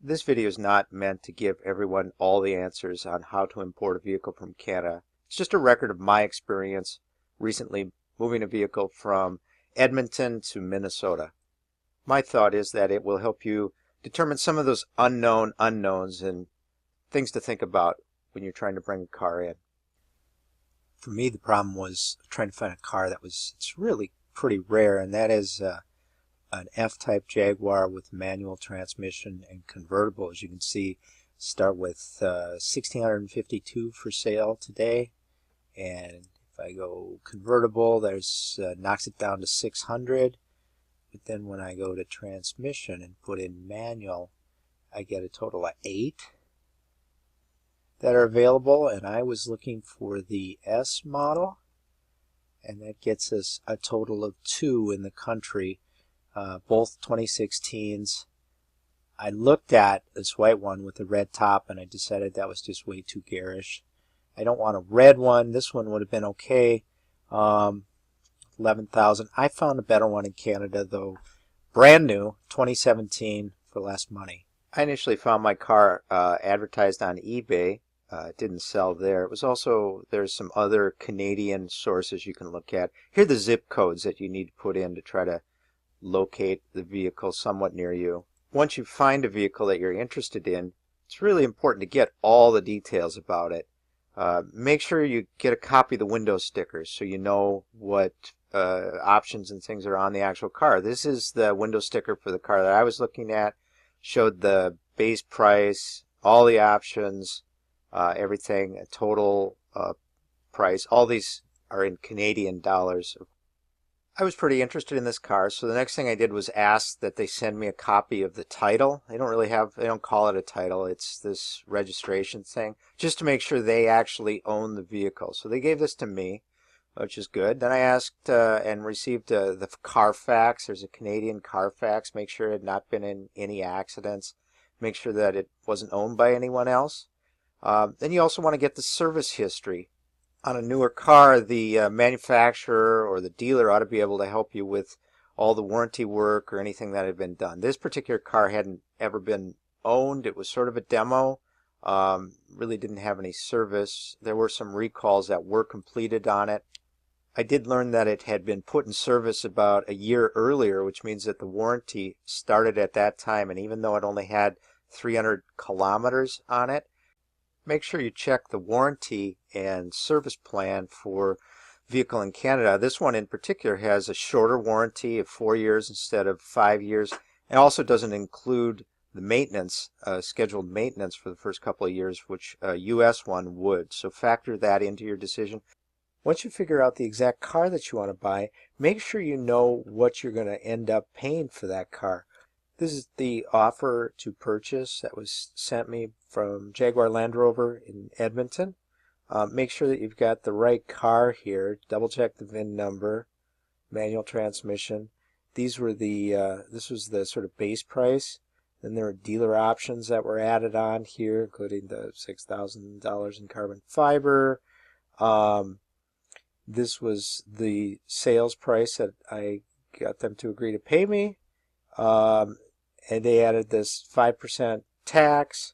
This video is not meant to give everyone all the answers on how to import a vehicle from Canada. It's just a record of my experience recently moving a vehicle from Edmonton to Minnesota. My thought is that it will help you determine some of those unknown unknowns and things to think about when you're trying to bring a car in. For me, the problem was trying to find a car it's really pretty rare, and that is an F-type Jaguar with manual transmission and convertible. As you can see, start with 1,652 for sale today, and if I go convertible, there's knocks it down to 600. But then when I go to transmission and put in manual, I get a total of 8 that are available, and I was looking for the S model, and that gets us a total of 2 in the country. Both 2016s. I looked at this white one with the red top and I decided that was just way too garish. I don't want a red one. This one would have been okay. 11,000. I found a better one in Canada though. Brand new, 2017 for less money. I initially found my car advertised on eBay. It didn't sell there. It was also, there's some other Canadian sources you can look at. Here are the zip codes that you need to put in to try to locate the vehicle somewhat near you. Once you find a vehicle that you're interested in, it's really important to get all the details about it. Make sure you get a copy of the window stickers so you know what options and things are on the actual car. This is the window sticker for the car that I was looking at. Showed the base price, all the options, everything, a total price. All these are in Canadian dollars. I was pretty interested in this car, so the next thing I did was ask that they send me a copy of the title. They don't call it a title, it's this registration thing, just to make sure they actually own the vehicle. So they gave this to me, which is good. Then I asked and received the Carfax. There's a Canadian Carfax. Make sure it had not been in any accidents. Make sure that it wasn't owned by anyone else. Then you also want to get the service history. On a newer car, the manufacturer or the dealer ought to be able to help you with all the warranty work or anything that had been done. This particular car hadn't ever been owned. It was sort of a demo. Really didn't have any service. There were some recalls that were completed on it. I did learn that it had been put in service about a year earlier, which means that the warranty started at that time, and even though it only had 300 kilometers on it, make sure you check the warranty and service plan for vehicle in Canada. This one in particular has a shorter warranty of 4 years instead of 5 years. It also doesn't include the maintenance, scheduled maintenance for the first couple of years, which a US one would. So factor that into your decision. Once you figure out the exact car that you want to buy, make sure you know what you're going to end up paying for that car. This is the offer to purchase that was sent me from Jaguar Land Rover in Edmonton. Make sure that you've got the right car here. Double check the VIN number, manual transmission. These were this was the sort of base price. Then there are dealer options that were added on here, including the $6,000 in carbon fiber. This was the sales price that I got them to agree to pay me. And they added this 5% tax,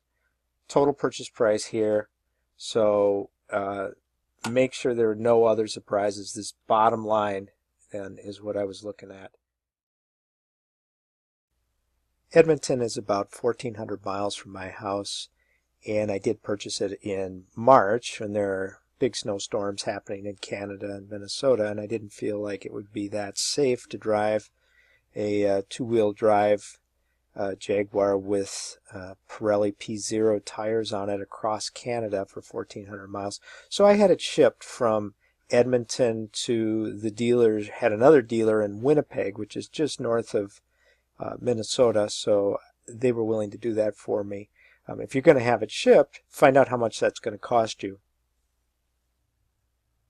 total purchase price here. So make sure there are no other surprises. This bottom line then is what I was looking at. Edmonton is about 1,400 miles from my house, and I did purchase it in March when there are big snowstorms happening in Canada and Minnesota, and I didn't feel like it would be that safe to drive a two-wheel drive Jaguar with Pirelli P0 tires on it across Canada for 1,400 miles. So I had it shipped from Edmonton to the dealers, had another dealer in Winnipeg, which is just north of Minnesota, so they were willing to do that for me. If you're going to have it shipped, find out how much that's going to cost you.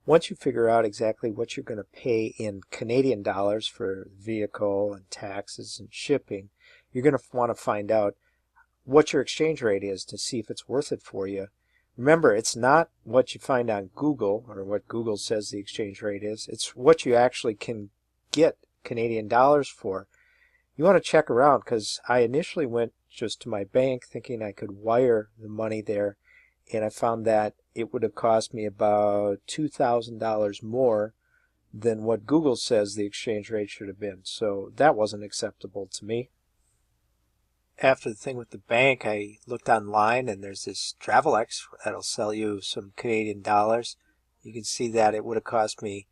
Once you figure out exactly what you're going to pay in Canadian dollars for vehicle and taxes and shipping, you're going to want to find out what your exchange rate is to see if it's worth it for you. Remember, it's not what you find on Google or what Google says the exchange rate is. It's what you actually can get Canadian dollars for. You want to check around, because I initially went just to my bank thinking I could wire the money there, and I found that it would have cost me about $2,000 more than what Google says the exchange rate should have been. So that wasn't acceptable to me. After the thing with the bank, I looked online, and there's this Travelex that'll sell you some Canadian dollars. You can see that it would have cost me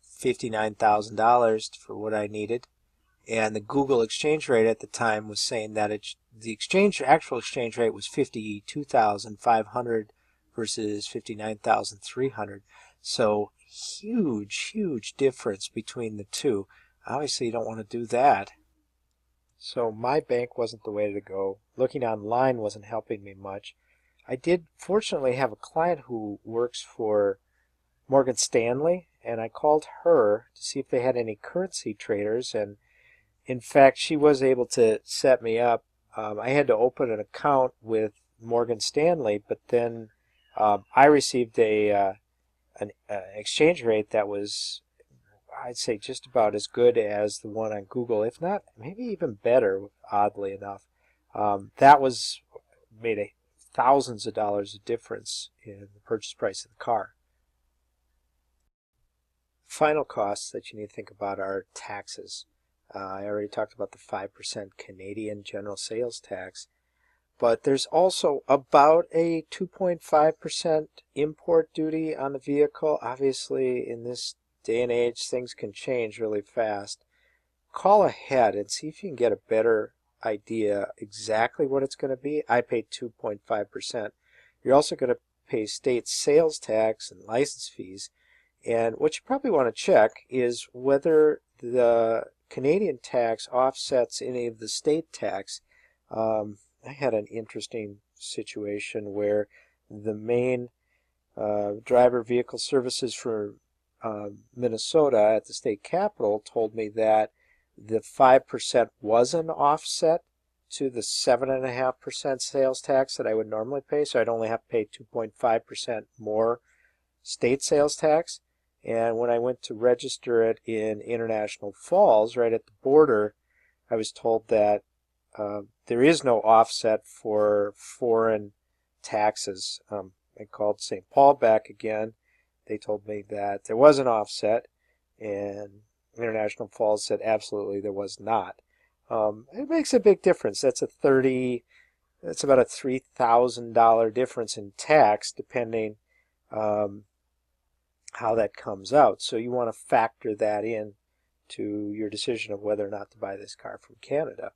$59,000 for what I needed. And the Google exchange rate at the time was saying that the actual exchange rate was 52,500 versus 59,300. So huge difference between the two. Obviously, you don't want to do that. So my bank wasn't the way to go. Looking online wasn't helping me much. I did fortunately have a client who works for Morgan Stanley, and I called her to see if they had any currency traders, and in fact she was able to set me up. I had to open an account with Morgan Stanley, but then I received an exchange rate that was, I'd say, just about as good as the one on Google, if not maybe even better, oddly enough. That made thousands of dollars of difference in the purchase price of the car. Final costs that you need to think about are taxes. I already talked about the 5% Canadian general sales tax, but there's also about a 2.5% import duty on the vehicle. Obviously, in this day and age, things can change really fast. Call ahead and see if you can get a better idea exactly what it's going to be. I paid 2.5%. You're also going to pay state sales tax and license fees. And what you probably want to check is whether the Canadian tax offsets any of the state tax. I had an interesting situation where the main driver vehicle services for Minnesota at the state capitol told me that the 5% was an offset to the 7.5% sales tax that I would normally pay, so I'd only have to pay 2.5% more state sales tax. And when I went to register it in International Falls, right at the border, I was told that there is no offset for foreign taxes. I called St. Paul back again. They told me that there was an offset, and International Falls said absolutely there was not. It makes a big difference. That's about a $3,000 difference in tax, depending how that comes out. So you want to factor that in to your decision of whether or not to buy this car from Canada.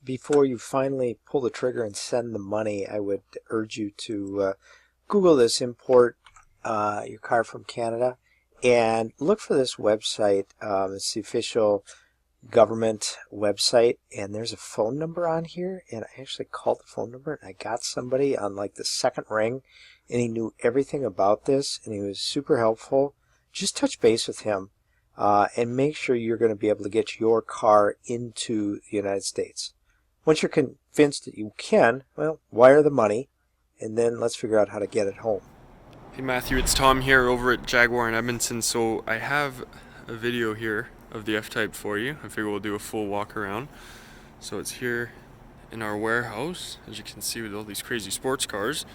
Before you finally pull the trigger and send the money, I would urge you to Google this, import your car from Canada, and look for this website. It's the official government website, and there's a phone number on here, and I actually called the phone number, and I got somebody on like the second ring, and he knew everything about this, and he was super helpful. Just touch base with him and make sure you're going to be able to get your car into the United States. Once you're convinced that you can, well, wire the money, and then let's figure out how to get it home. Hey Matthew, it's Tom here over at Jaguar in Edmonton. So I have a video here of the F-Type for you. I figure we'll do a full walk around. So it's here in our warehouse, as you can see, with all these crazy sports cars.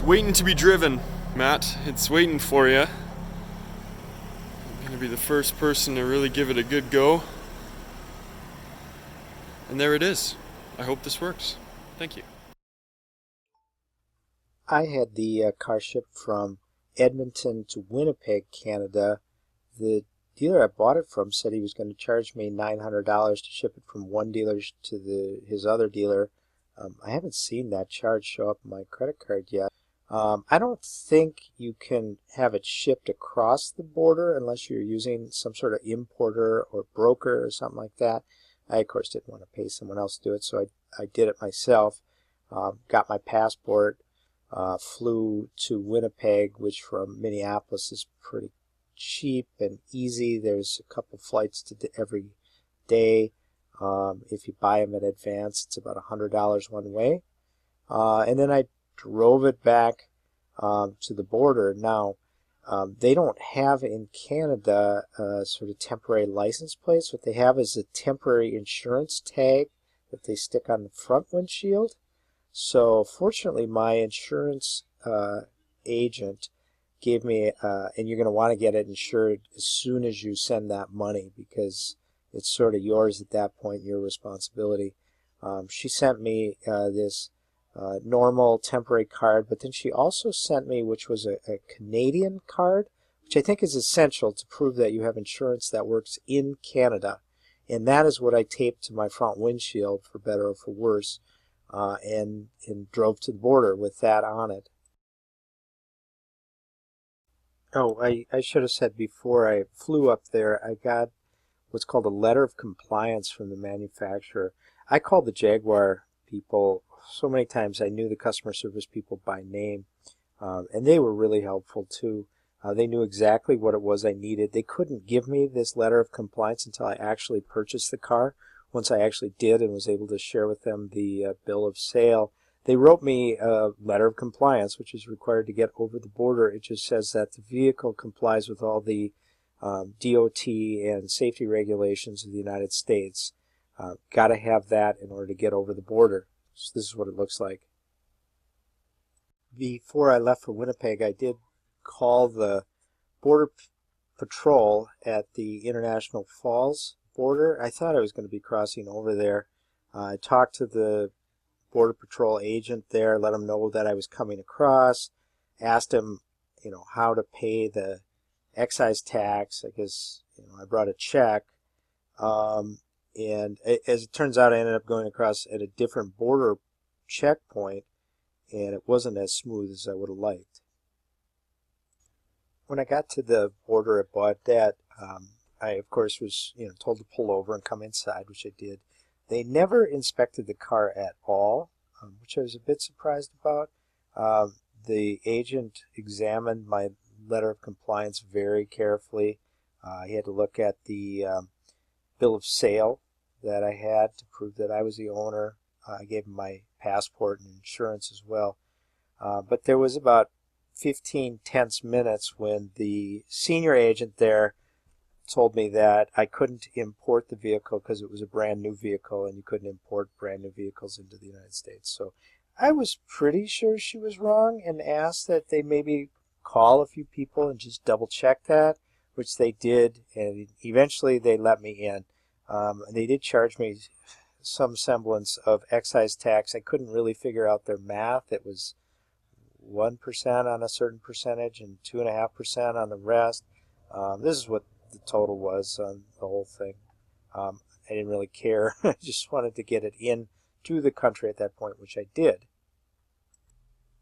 Waiting to be driven, Matt. It's waiting for you. I'm gonna be the first person to really give it a good go. And there it is. I hope this works. Thank you. I had the car shipped from Edmonton to Winnipeg, Canada. The dealer I bought it from said he was going to charge me $900 to ship it from one dealer to his other dealer. I haven't seen that charge show up on my credit card yet. I don't think you can have it shipped across the border unless you're using some sort of importer or broker or something like that. I, of course, didn't want to pay someone else to do it, so I did it myself. Got my passport, flew to Winnipeg, which from Minneapolis is pretty cheap and easy. There's a couple flights to every day. If you buy them in advance, it's about $100 one way. And then I drove it back to the border. Now, they don't have in Canada sort of temporary license plates. What they have is a temporary insurance tag that they stick on the front windshield. So fortunately, my insurance agent gave me, and you're going to want to get it insured as soon as you send that money because it's sort of yours at that point, your responsibility. She sent me this normal temporary card, but then she also sent me, which was a Canadian card, which I think is essential to prove that you have insurance that works in Canada. And that is what I taped to my front windshield, for better or for worse, and drove to the border with that on it. Oh, I should have said before I flew up there, I got what's called a letter of compliance from the manufacturer. I called the Jaguar people so many times. I knew the customer service people by name, and they were really helpful too. They knew exactly what it was I needed. They couldn't give me this letter of compliance until I actually purchased the car. Once I actually did and was able to share with them the bill of sale, they wrote me a letter of compliance, which is required to get over the border. It just says that the vehicle complies with all the DOT and safety regulations of the United States. Got to have that in order to get over the border. So this is what it looks like. Before I left for Winnipeg, I did call the Border Patrol at the International Falls border. I thought I was going to be crossing over there. I talked to the Border Patrol agent there, let him know that I was coming across, asked him, how to pay the excise tax. I guess, I brought a check. And as it turns out, I ended up going across at a different border checkpoint, and it wasn't as smooth as I would have liked. When I got to the border at Baudette, I, of course, was told to pull over and come inside, which I did. They never inspected the car at all, which I was a bit surprised about. The agent examined my letter of compliance very carefully. He had to look at the bill of sale that I had to prove that I was the owner. I gave him my passport and insurance as well. But there was about 15 tense minutes when the senior agent there told me that I couldn't import the vehicle because it was a brand new vehicle and you couldn't import brand new vehicles into the United States. So I was pretty sure she was wrong and asked that they maybe call a few people and just double check that, which they did, and eventually they let me in. They did charge me some semblance of excise tax. I couldn't really figure out their math. It was 1% on a certain percentage and 2.5% on the rest. This is what the total was on the whole thing. I didn't really care. I just wanted to get it in to the country at that point, which I did.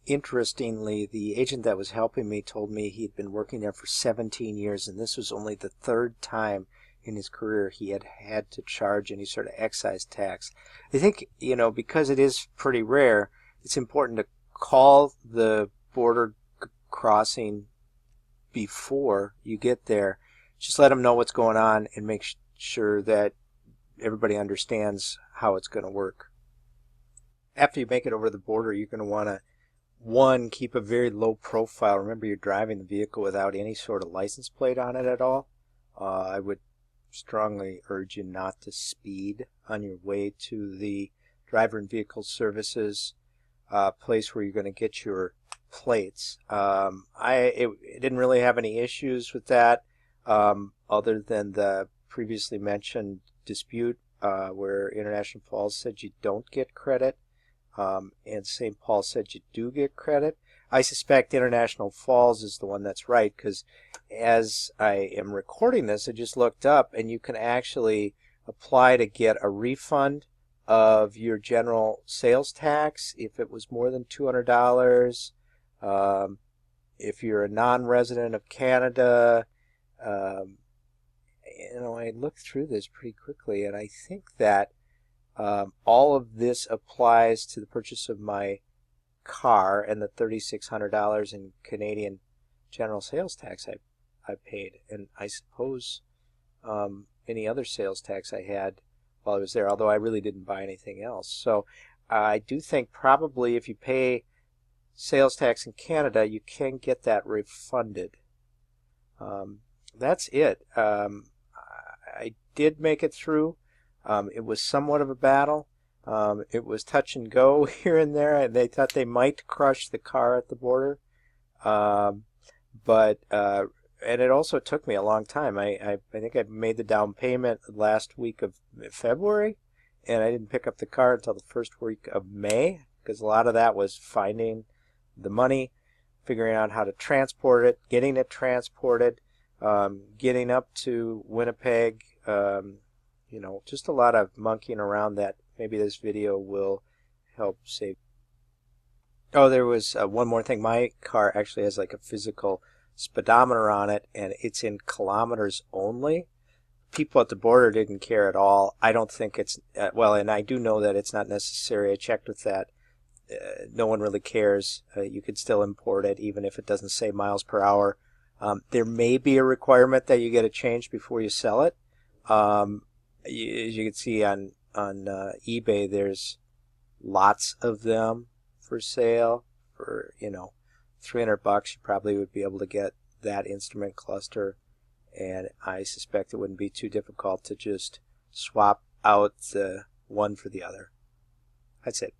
Interestingly, the agent that was helping me told me he'd been working there for 17 years, and this was only the third time in his career he had had to charge any sort of excise tax. I think, because it is pretty rare, it's important to call the border crossing before you get there. Just let them know what's going on and make sure that everybody understands how it's going to work. After you make it over the border, you're going to want to, one, keep a very low profile. Remember, you're driving the vehicle without any sort of license plate on it at all. I would strongly urge you not to speed on your way to the driver and vehicle services place where you're going to get your plates. It didn't really have any issues with that, other than the previously mentioned dispute where International Falls said you don't get credit, and St. Paul said you do get credit. I suspect International Falls is the one that's right, because as I am recording this, I just looked up, and you can actually apply to get a refund of your general sales tax if it was more than $200. If you're a non-resident of Canada, I looked through this pretty quickly, and I think that all of this applies to the purchase of my car and the $3,600 in Canadian general sales tax I paid. And I suppose any other sales tax I had while I was there, although I really didn't buy anything else. So I do think probably if you pay sales tax in Canada, you can get that refunded. That's it. I did make it through. It was somewhat of a battle. It was touch and go here and there. They thought they might crush the car at the border. Um, but and it also took me a long time. I think I made the down payment last week of February, and I didn't pick up the car until the first week of May, because a lot of that was finding the money, figuring out how to transport it, getting it transported, getting up to Winnipeg. Just a lot of monkeying around that maybe this video will help save. Oh, there was one more thing. My car actually has like a physical speedometer on it, and it's in kilometers only. People at the border didn't care at all. I don't think it's, well, and I do know that it's not necessary. I checked with that. No one really cares. You could still import it, even if it doesn't say miles per hour. There may be a requirement that you get it changed before you sell it. As you can see on eBay, there's lots of them for sale for $300. You probably would be able to get that instrument cluster, and I suspect it wouldn't be too difficult to just swap out the one for the other. That's it.